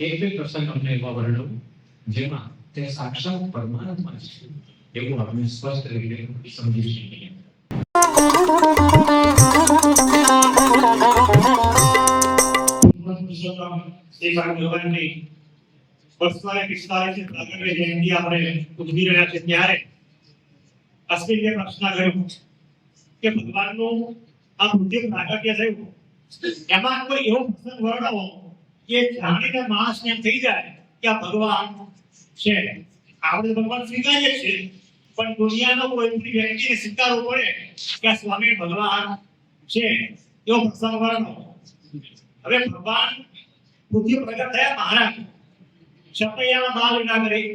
એક બે પ્રસંગ અમને એવા વર્ણવું જેમાં તે સાક્ષાત પરમાત્મા છે એવું આપણે સ્પષ્ટ રીતે સમજી શકીએ. શ્રી ભગવાનની 45 પ્રાગટ્ય જયંતિ આપણે ઉજવી રહ્યા છે ત્યારે અશ્વિનને પ્રશ્ન કર્યો કે ભગવાનનું આ બુદ્ધિ પ્રાગટ્ય થયું એમાં કોઈ એવો પ્રસંગ વર્ણવો કે જાણીને માણસને એમ થઈ જાય કે આ ભગવાન છે. આપણે ભગવાન સ્વીકારીએ છીએ પણ દુનિયાનો કોઈ પણ વ્યક્તિને સ્વીકારવું પડે કે આ સ્વામી ભગવાન છે એવો પ્રસંગ વર્ણવો. હવે ભગવાન બુદ્ધિ પ્રગટ થયા મહારાજ શપૈયામાં બાલ વિના કરી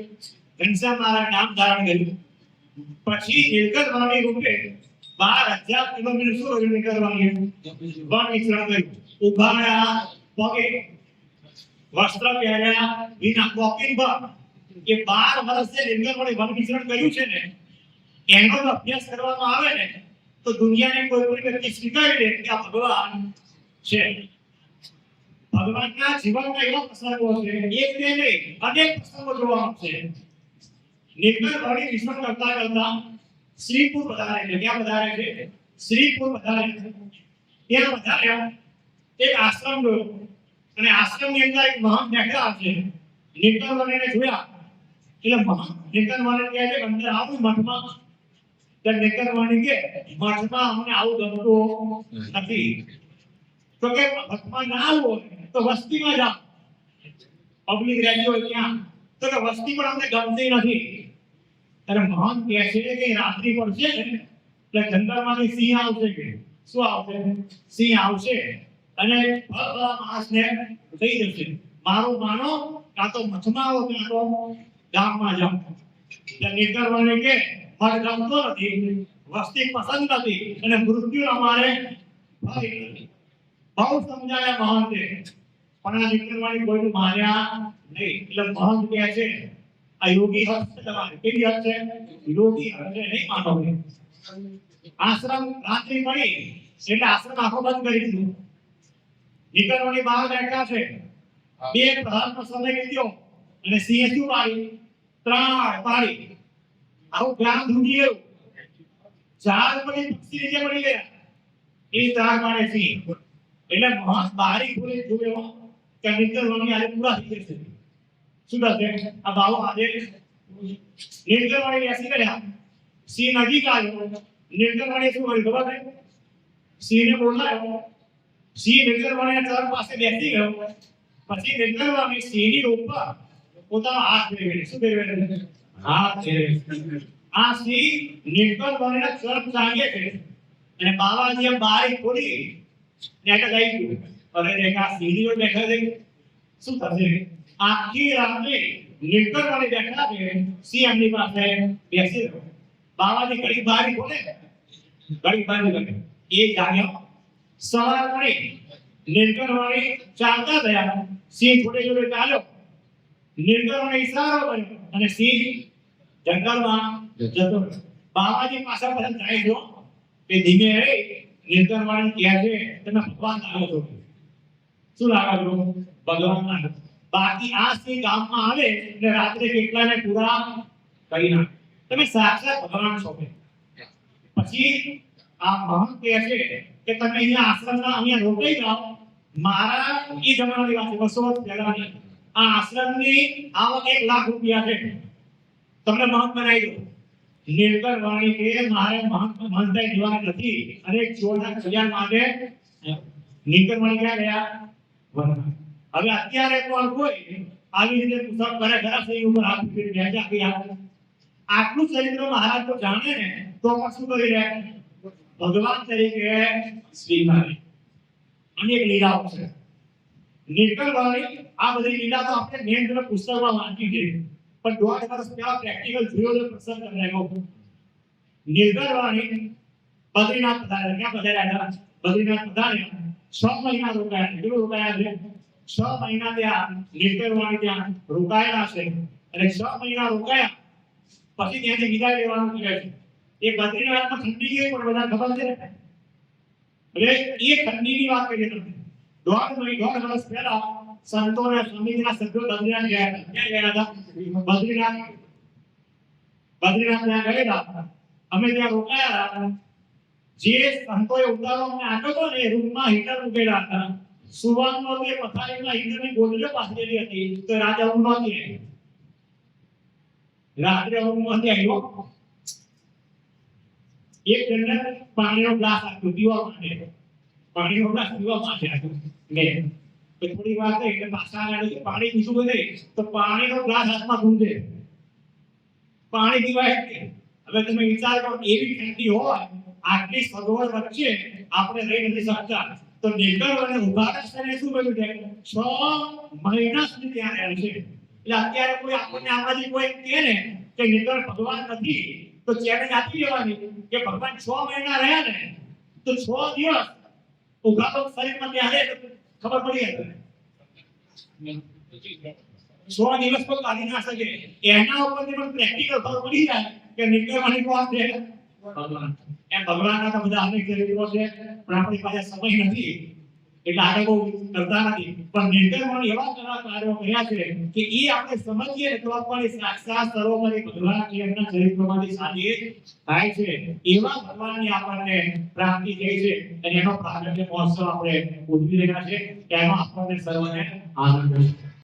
ઘનશ્યામ મહારાજ નામ ધારણ કર્યું. પછી નીલકંઠ વાણી રૂપે 12,000 કિલોમીટર શું નીકળ વાણી વન વિચરણ કર્યું. ઉભાયા પગે વસ્ત્ર પહેર્યા વિના વોકિંગ પર એ 12 વર્ષે નીલકંઠ વાણી વન વિચરણ કર્યું છે ને એનો અભ્યાસ કરવામાં આવે ને તો દુનિયાની કોઈ પણ વ્યક્તિ સ્વીકારી લે કે આ ભગવાન છે. ભગવાનના જીવનના એવા પ્રસંગો છે એક બે નહીં અનેક પ્રસંગો જોવા મળશે. નીલકંઠ વાણી વિચરણ કરતા કરતા શ્રીપુર પધારે છે. ક્યાં પધારે છે? શ્રીપુર પધારે છે. ત્યાં પધાર્યા એક આશ્રમ જોયો અને આશ્રમની અંદર એક મહાન બેઠા છે. નીલકંઠ વાણીને જોયા એટલે મહાન નીલકંઠ વાણી કહે છે અંદર આવું મઠમાં. ત્યારે નીલકંઠ વાણી કે મઠમાં અમને આવું ગમતું નથી. તો કે મઠમાં ના આવું તો વસ્તીમાં જાઓ. પબ્લિક રહેતી હોય ત્યાં તો કે વસ્તી પણ અમને ગમતી નથી. ત્યારે મહાન કહે છે કે રાત્રિ પડશે ને એટલે જંગલમાંથી સિંહ આવશે. કે શું આવશે? સિંહ આવશે અને માણસને કહી દેશે મારું માનો કાં તો મઠમાં આવો કાં તો ગામમાં જાઓ. એટલે નીલકંઠ વાણી કે મઠ ગમતો નથી, વસ્તી પસંદ નથી અને મૃત્યુ અમારે ભય નથી. બહુ સમજાયા મહંતે પણ આ નીલકંઠ વાણી કોઈનું માન્યા નહીં. એટલે મહંત કહે છે આ યોગી હસ્ત તમારે કેવી હસ્ત છે? યોગી હસ્ત નહીં માનો. આશ્રમ રાત્રિ પડી એટલે આશ્રમ આખો બંધ કરી દીધો. નીલકંઠ વાણી બહાર બેઠા છે. બે પ્રહારનો સમય લીધો અને સિંહે શું પાડી? ત્રાણ પાડી. આવું જ્ઞાન ધૂંધી ગયું. ઝાડ પડી પક્ષી નીચે પડી ગયા. એ ત્રાણ પાડે સિંહ. એટલે મહંત બારી ખોલી જોયો કે નીલકંઠ વાણી આજે પૂરા થઈ જશે. શું થશે? આ બાવો આજે નીલકંઠ વાણી બેસી ગયા. સિંહ નજીક આવ્યો. નીલકંઠ વાણીએ શું કર્યું ખબર છે? સિંહને બોલાવ્યો. સિંહ નીલકંઠ વાણીના ચરણ પાસે બેસી ગયો. પછી નીલકંઠ વાણી સિંહની ઉપર પોતાનો હાથ ફેરવે. શું ફેરવે? હાથ ફેરવે. આ સિંહ નીલકંઠ વાણીના ચરણ ચાગે છે અને બાવાજીએ બારી ખોલી નેટ લઈ ગયું. અરે દેખા સિંહની ઓર દેખા દે શું થશે? આખી રાત્રે નીલકંઠ વાણી બેઠા છે. સિંહ એમની પાસે બેસી રહ્યો. બાવાજી ઘડી બારી ખોલે ઘડી બંધ કરે. એ જાગ્યો. સવાર પડી નીલકંઠ વાણી ચાલતા થયા. સિંહ જોડે જોડે ચાલ્યો. નીલકંઠ વાણી ઈશારો કર્યો અને સિંહ જંગલમાં જતો રહ્યો. બાવાજી પાછા પાછા જાય જો કે ધીમે રહી. નીલકંઠ વાણી કહે છે તમે ભગવાન લાગો છો. શું લાગો છો? ભગવાન લાગો. બાકી આ સિંહ ગામમાં આવે એટલે રાત્રે કેટલાને પૂરા કરી નાખે. તમે સાક્ષાત ભગવાન છો. પછી આ મહંત કહે છે કે તમે અહીંયા આશ્રમના અહીંયા રોકાઈ જાઓ. મારા એ જમાનાની વાત 200 વર્ષ પહેલાની આ આશ્રમની આવક 1 લાખ રૂપિયા છે. તમને મહંત બનાવી દો. નીલકંઠ વાણી કે મારે મહંતાઈ દીવા નથી અને ચોરના કલ્યાણ માટે નીલકંઠ વાણી ક્યાં ગયા? હવે અત્યારે પણ કોઈ આવી રીતે પુસ્તક કરે ખરા સહી ઉપર હાથ મૂકીને બેઠા કે આટલું ચરિત્ર મહારાજ તો જાણે ને તો પણ શું કરી લે? ભગવાન તરીકે સ્વીકારે. અનેક લીલાઓ છે. નીલકંઠ વાણી આ બધી લીલા તો આપણે મેન પુસ્તકમાં વાંચી છે પણ 1.5 વર્ષ પહેલા પ્રેક્ટિકલ જોયો પ્રસંગ કરાયો. નીલકંઠ વાણી બદ્રીનાથ પધાર્યા. ક્યાં પધાર્યા? બદ્રીનાથ પધાર્યા. 6 મહિના રોકાયા. કેટલું રોકાયા છે? 6 મહિના ત્યાં નીલકંઠ વાણી ત્યાં રોકાયેલા છે અને 6 મહિના રોકાયા પછી ત્યાંથી વિદાય લેવાનું કહે છે. એ બદ્રીનાથમાં ઠંડી ગઈ પણ બધા ખબર છે. એટલે એ ઠંડીની વાત કરીએ તમે 1.5 વર્ષ પહેલા સંતોના સમિતિના સભ્યો બદ્રીનાથ ગયા હતા. ક્યાં ગયા હતા? બદ્રીનાથ. બદ્રીનાથ ત્યાં ગયેલા. અમે ત્યાં રોકાયા હતા. જે સંતોએ ઉતારો અમને આપ્યો હતો ને, રૂમમાં હીટર મૂકેલા હતા. સુવાનો તે પથારીમાં હીટરની ગોદડીઓ પાથરેલી હતી. તો રાતે ઊંઘ નહોતી આવી. રાત્રે ઊંઘ નહોતી આવી. એક જણને પાણીનો ગ્લાસ આપ્યો પીવા માટે. પાણીનો ગ્લાસ પીવા માટે આપ્યો. મેં તો થોડી વાર થઈ એટલે પાછા આવ્યા, પાણી પીશું બધે તો પાણીનો ગ્લાસ હાથમાં ગુંજે. પાણી પીવાય નહીં. હવે તમે વિચાર કરો, એવી ઠંડી હોય, આટલી સગવડ વચ્ચે આપણે રહી નથી શકતા. તો નીકળ અને ઉભારસ કરીને શું કર્યું છે? 6 મહિના સુધી ત્યાં રહે છે. એટલે અત્યારે કોઈ આપણને આમાંથી કોઈ કહે ને કે નીકળ ભગવાન નથી, તો ચેલેન્જ આપી દેવાની કે ભગવાન 6 મહિના રહ્યા ને તો 6 દિવસ ઉભા તો શરીરમાં ત્યાં રહે તો ખબર પડી જાય. 6 દિવસ કોઈ કાઢી ના શકે. એના ઉપરથી પણ પ્રેક્ટિકલ ખબર પડી જાય કે નીકળવાની કોણ છે? ભગવાન. એમ ભગવાનના તો બધા અનેક ચરિત્રો છે, પણ આપણી પાસે સમય નથી એટલે આગળ બહુ કરતા નથી. પણ નીકળવાની એવા ઘણા કાર્યો કર્યા છે કે એ આપણે સમજીએ તો પણ સાક્ષાત સરોવરી ભગવાન છે, એમના ચરિત્રોમાંથી સાબિત થાય છે. એવા ભગવાનની આપણને પ્રાપ્તિ થઈ છે અને એનો પ્રાગટ્ય મહોત્સવ આપણે ઉજવી રહ્યા છે. એમાં આપણને સર્વને આનંદ છે.